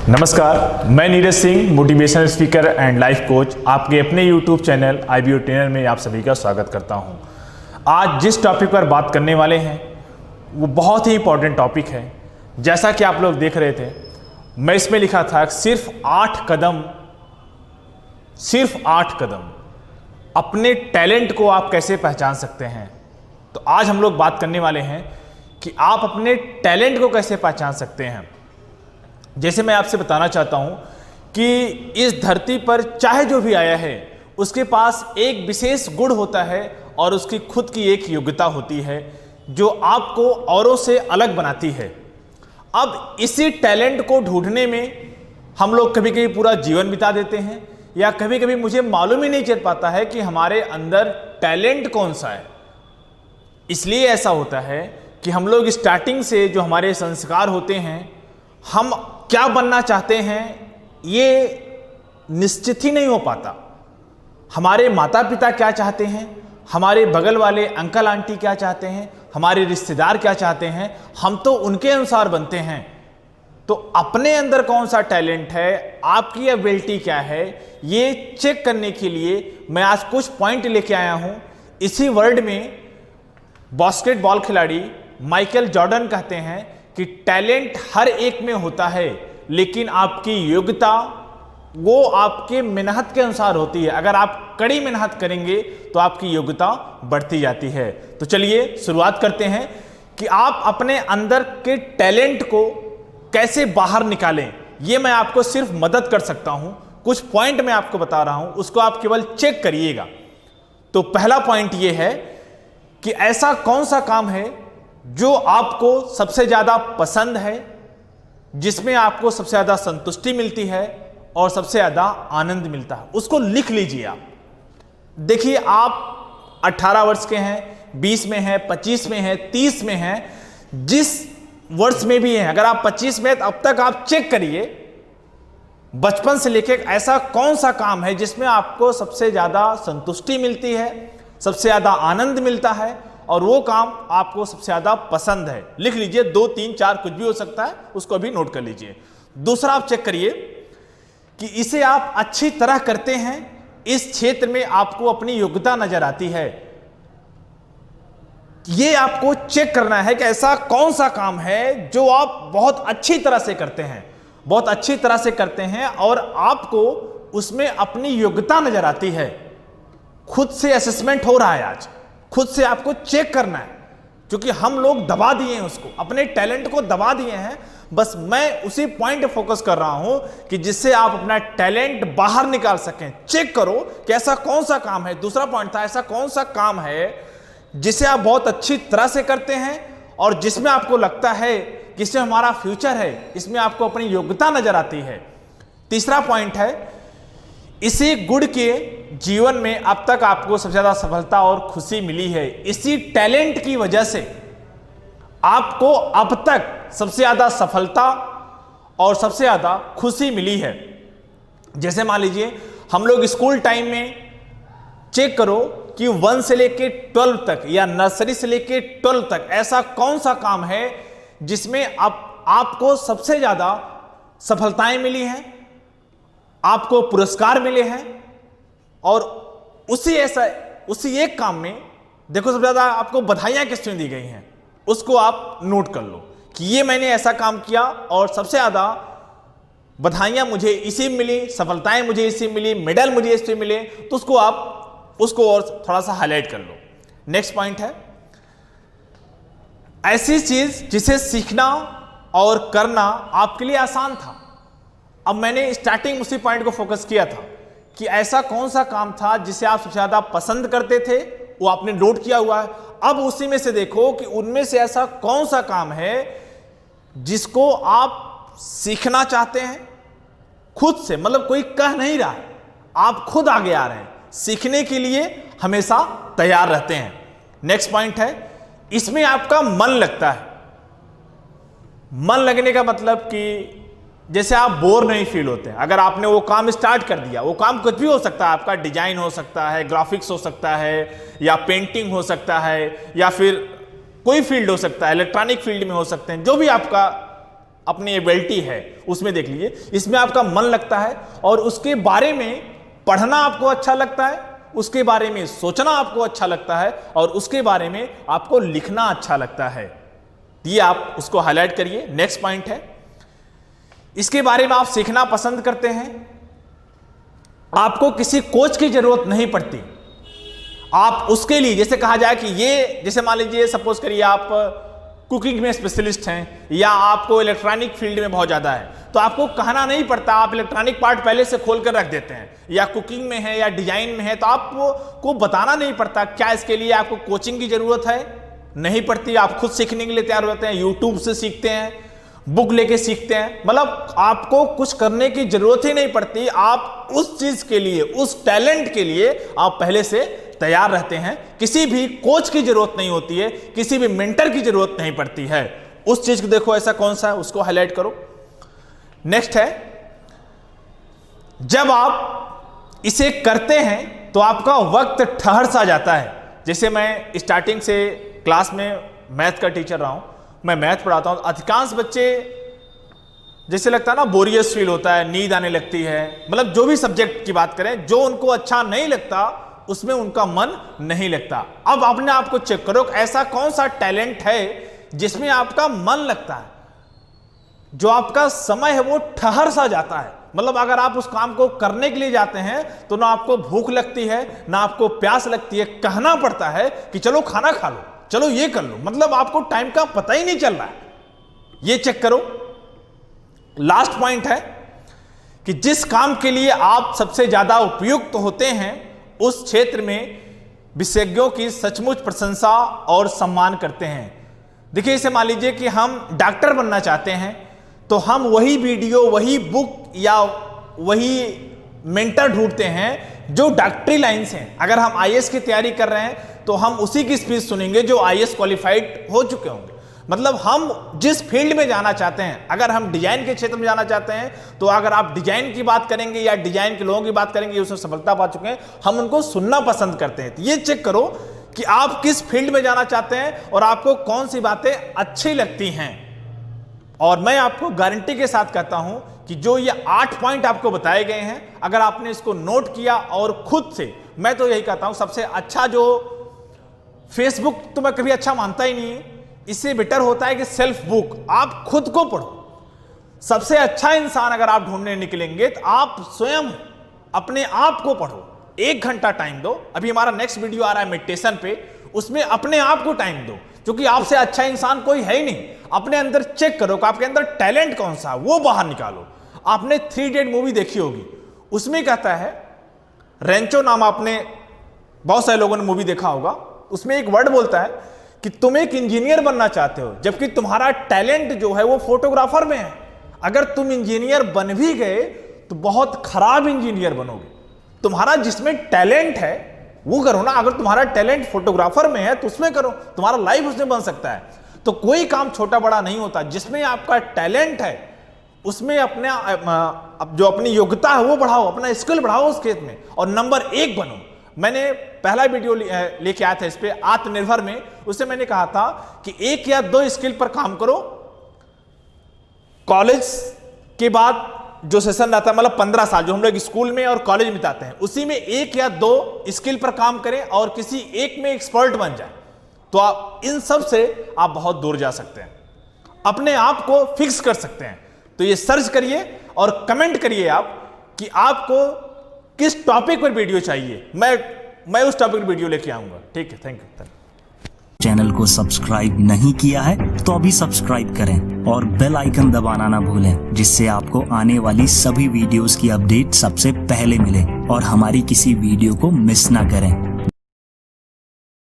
नमस्कार, मैं Neeraj Singh, motivational speaker and life coach, आपके अपने यूट्यूब चैनल IBO ट्रेनर में आप सभी का स्वागत करता हूं। आज जिस टॉपिक पर बात करने वाले हैं वो बहुत ही इंपॉर्टेंट टॉपिक है। जैसा कि आप लोग देख रहे थे, मैं इसमें लिखा था सिर्फ 8 कदम अपने टैलेंट को आप कैसे पहचान सकते हैं। तो आज हम लोग बात करने वाले हैं कि आप अपने टैलेंट को कैसे पहचान सकते हैं। जैसे मैं आपसे बताना चाहता हूं कि इस धरती पर चाहे जो भी आया है उसके पास एक विशेष गुण होता है और उसकी खुद की एक योग्यता होती है जो आपको औरों से अलग बनाती है। अब इसी टैलेंट को ढूंढने में हम लोग कभी कभी पूरा जीवन बिता देते हैं या कभी कभी मुझे मालूम ही नहीं चल पाता है कि हमारे अंदर टैलेंट कौन सा है। इसलिए ऐसा होता है कि हम लोग स्टार्टिंग से जो हमारे संस्कार होते हैं, हम क्या बनना चाहते हैं ये निश्चित ही नहीं हो पाता। हमारे माता पिता क्या चाहते हैं, हमारे बगल वाले अंकल आंटी क्या चाहते हैं, हमारे रिश्तेदार क्या चाहते हैं, हम तो उनके अनुसार बनते हैं। तो अपने अंदर कौन सा टैलेंट है, आपकी एबिलिटी क्या है, ये चेक करने के लिए मैं आज कुछ पॉइंट लेके आया हूं। इसी वर्ड में बास्केटबॉल खिलाड़ी माइकल जॉर्डन कहते हैं कि टैलेंट हर एक में होता है, लेकिन आपकी योग्यता वो आपके मेहनत के अनुसार होती है। अगर आप कड़ी मेहनत करेंगे तो आपकी योग्यता बढ़ती जाती है। तो चलिए शुरुआत करते हैं कि आप अपने अंदर के टैलेंट को कैसे बाहर निकालें। ये मैं आपको सिर्फ मदद कर सकता हूं। कुछ पॉइंट मैं आपको बता रहा हूं, उसको आप केवल चेक करिएगा। तो पहला पॉइंट ये है कि ऐसा कौन सा काम है जो आपको सबसे ज्यादा पसंद है, जिसमें आपको सबसे ज्यादा संतुष्टि मिलती है और सबसे ज्यादा आनंद मिलता है, उसको लिख लीजिए। आप देखिए, आप 18 वर्ष के हैं, 20 में हैं, 25 में हैं, 30 में हैं, जिस वर्ष में भी हैं, अगर आप 25 में हैं तो अब तक आप चेक करिए बचपन से लेकर ऐसा कौन सा काम है जिसमें आपको सबसे ज्यादा संतुष्टि मिलती है, सबसे ज्यादा आनंद मिलता है और वो काम आपको सबसे ज्यादा पसंद है। लिख लीजिए, 2, 3, 4 कुछ भी हो सकता है, उसको अभी नोट कर लीजिए। दूसरा, आप चेक करिए कि इसे आप अच्छी तरह करते हैं, इस क्षेत्र में आपको अपनी योग्यता नजर आती है। ये आपको चेक करना है कि ऐसा कौन सा काम है जो आप बहुत अच्छी तरह से करते हैं, बहुत अच्छी तरह से करते हैं और आपको उसमें अपनी योग्यता नजर आती है। खुद से असेसमेंट हो रहा है, आज खुद से आपको चेक करना है, क्योंकि हम लोग दबा दिए हैं, उसको अपने टैलेंट को दबा दिए हैं। बस मैं उसी पॉइंट पे फोकस कर रहा हूं कि जिससे आप अपना टैलेंट बाहर निकाल सकें। चेक करो कि ऐसा कौन सा काम है। दूसरा पॉइंट था, ऐसा कौन सा काम है जिसे आप बहुत अच्छी तरह से करते हैं और जिसमें आपको लगता है कि इसमें हमारा फ्यूचर है, इसमें आपको अपनी योग्यता नजर आती है। तीसरा पॉइंट है, इसी गुण के जीवन में अब तक आपको सबसे ज्यादा सफलता और खुशी मिली है। इसी टैलेंट की वजह से आपको अब तक सबसे ज्यादा सफलता और सबसे ज्यादा खुशी मिली है। जैसे मान लीजिए, हम लोग स्कूल टाइम में चेक करो कि 1 से लेके 12 तक या नर्सरी से लेके 12 तक ऐसा कौन सा काम है जिसमें अब आपको सबसे ज्यादा सफलताएं मिली हैं, आपको पुरस्कार मिले हैं। और उसी एक काम में देखो सबसे ज्यादा आपको बधाइयां किसमें दी गई हैं, उसको आप नोट कर लो कि ये मैंने ऐसा काम किया और सबसे ज्यादा बधाइयां मुझे इसी मिली, सफलताएं मुझे इसी मिली, मेडल मुझे इससे मिले। तो उसको और थोड़ा सा हाईलाइट कर लो। नेक्स्ट पॉइंट है, ऐसी चीज जिसे सीखना और करना आपके लिए आसान था। अब मैंने स्टार्टिंग उसी पॉइंट को फोकस किया था कि ऐसा कौन सा काम था जिसे आप सबसे ज्यादा पसंद करते थे, वो आपने नोट किया हुआ है। अब उसी में से देखो कि उनमें से ऐसा कौन सा काम है जिसको आप सीखना चाहते हैं खुद से, मतलब कोई कह नहीं रहा है, आप खुद आगे आ रहे हैं, सीखने के लिए हमेशा तैयार रहते हैं। नेक्स्ट पॉइंट है, इसमें आपका मन लगता है। मन लगने का मतलब कि जैसे आप बोर नहीं फील होते हैं। अगर आपने वो काम स्टार्ट कर दिया, वो काम कुछ भी हो सकता है, आपका डिजाइन हो सकता है, ग्राफिक्स हो सकता है, या पेंटिंग हो सकता है, या फिर कोई फील्ड हो सकता है, इलेक्ट्रॉनिक फील्ड में हो सकते हैं, जो भी आपका अपनी एबिलिटी है उसमें देख लीजिए, इसमें आपका मन लगता है और उसके बारे में पढ़ना आपको अच्छा लगता है, उसके बारे में सोचना आपको अच्छा लगता है और उसके बारे में आपको लिखना अच्छा लगता है। ये आप उसको हाईलाइट करिए। नेक्स्ट पॉइंट है, इसके बारे में आप सीखना पसंद करते हैं, आपको किसी कोच की जरूरत नहीं पड़ती, आप उसके लिए जैसे कहा जाए कि ये, जैसे मान लीजिए सपोज करिए आप कुकिंग में स्पेशलिस्ट हैं या आपको इलेक्ट्रॉनिक फील्ड में बहुत ज़्यादा है, तो आपको कहना नहीं पड़ता, आप इलेक्ट्रॉनिक पार्ट पहले से खोल कर रख देते हैं, या कुकिंग में है या डिजाइन में है तो आपको बताना नहीं पड़ता। क्या इसके लिए आपको कोचिंग की जरूरत है? नहीं पड़ती, आप खुद सीखने के लिए तैयार होते हैं, यूट्यूब से सीखते हैं, बुक लेके सीखते हैं, मतलब आपको कुछ करने की जरूरत ही नहीं पड़ती। आप उस चीज के लिए, उस टैलेंट के लिए आप पहले से तैयार रहते हैं, किसी भी कोच की जरूरत नहीं होती है, किसी भी मेंटर की जरूरत नहीं पड़ती है। उस चीज को देखो ऐसा कौन सा है, उसको हाईलाइट करो। नेक्स्ट है, जब आप इसे करते हैं तो आपका वक्त ठहर सा जाता है। जैसे मैं स्टार्टिंग से क्लास में मैथ का टीचर रहा हूं, मैं मैथ पढ़ाता हूं, अधिकांश बच्चे जैसे लगता है ना बोरियस फील होता है, नींद आने लगती है, मतलब जो भी सब्जेक्ट की बात करें, जो उनको अच्छा नहीं लगता उसमें उनका मन नहीं लगता। अब अपने आप को चेक करो, ऐसा कौन सा टैलेंट है जिसमें आपका मन लगता है, जो आपका समय है वो ठहर सा जाता है। मतलब अगर आप उस काम को करने के लिए जाते हैं तो ना आपको भूख लगती है ना आपको प्यास लगती है, कहना पड़ता है कि चलो खाना खा लो, चलो ये कर लो, मतलब आपको टाइम का पता ही नहीं चल रहा है। ये चेक करो। लास्ट पॉइंट है कि जिस काम के लिए आप सबसे ज्यादा उपयुक्त होते हैं उस क्षेत्र में विशेषज्ञों की सचमुच प्रशंसा और सम्मान करते हैं। देखिए, इसे मान लीजिए कि हम डॉक्टर बनना चाहते हैं तो हम वही वीडियो, वही बुक या वही मेंटर ढूंढते हैं जो डॉक्टरी लाइन से हैं। अगर हम आईएएस की तैयारी कर रहे हैं तो हम उसी की स्पीच सुनेंगे जो आईएएस क्वालिफाइड हो चुके होंगे। मतलब हम जिस फील्ड में जाना चाहते हैं, अगर हम डिजाइन के क्षेत्र में जाना चाहते हैं तो अगर आप डिजाइन की बात करेंगे या डिजाइन के लोगों की बात करेंगे उसमें सफलता पा चुके हैं, हम उनको सुनना पसंद करते हैं। तो ये चेक करो कि आप किस फील्ड में जाना चाहते हैं और आपको कौन सी बातें अच्छी लगती हैं। और मैं आपको गारंटी के साथ कहता हूं कि जो ये 8 पॉइंट आपको बताए गए हैं, अगर आपने इसको नोट किया और खुद से, मैं तो यही कहता हूं सबसे अच्छा, जो फेसबुक तो मैं कभी अच्छा मानता ही नहीं है, इससे बेटर होता है कि सेल्फ बुक, आप खुद को पढ़ो। सबसे अच्छा इंसान अगर आप ढूंढने निकलेंगे तो आप स्वयं अपने आप को पढ़ो, 1 घंटा टाइम दो। अभी हमारा नेक्स्ट वीडियो आ रहा है मेडिटेशन पे, उसमें अपने आप को टाइम दो, क्योंकि आपसे अच्छा इंसान कोई है ही नहीं। अपने अंदर चेक करो कि आपके अंदर टैलेंट कौन सा है, वो बाहर निकालो। आपने 3 इडियट मूवी देखी होगी, उसमें कहता है, रेंचो नाम आपने बहुत सारे लोगों ने मूवी देखा होगा, उसमें एक वर्ड बोलता है कि तुम एक इंजीनियर बनना चाहते हो, जबकि तुम्हारा टैलेंट जो है वो फोटोग्राफर में है। अगर तुम इंजीनियर बन भी गए तो बहुत खराब इंजीनियर बनोगे। तुम्हारा जिसमें टैलेंट है वो करो ना। अगर तुम्हारा टैलेंट फोटोग्राफर में है तो उसमें करो, तुम्हारा लाइफ उसमें बन सकता है। तो कोई काम छोटा बड़ा नहीं होता, जिसमें आपका टैलेंट है उसमें अपने जो अपनी योग्यता है वो बढ़ाओ, अपना स्किल बढ़ाओ उस खेत में और नंबर 1 बनो। मैंने पहला वीडियो लेके आया था इस पे आत्मनिर्भर में, उससे मैंने कहा था कि 1 या 2 स्किल पर काम करो। कॉलेज के बाद जो सेशन रहता है, मतलब 15 साल जो हम लोग स्कूल में और कॉलेज में बिताते हैं, उसी में 1 या 2 स्किल पर काम करें और किसी एक में एक्सपर्ट बन जाए, तो आप इन सब से आप बहुत दूर जा सकते हैं, अपने आप को फिक्स कर सकते हैं। तो ये सर्च करिए और कमेंट करिए आप कि आपको किस टॉपिक पर वीडियो चाहिए, मैं उस टॉपिक पर वीडियो लेके आऊंगा। ठीक है, थैंक यू। चैनल को सब्सक्राइब नहीं किया है तो अभी सब्सक्राइब करें और बेल आइकन दबाना ना भूलें, जिससे आपको आने वाली सभी वीडियोस की अपडेट सबसे पहले मिले और हमारी किसी वीडियो को मिस ना करें।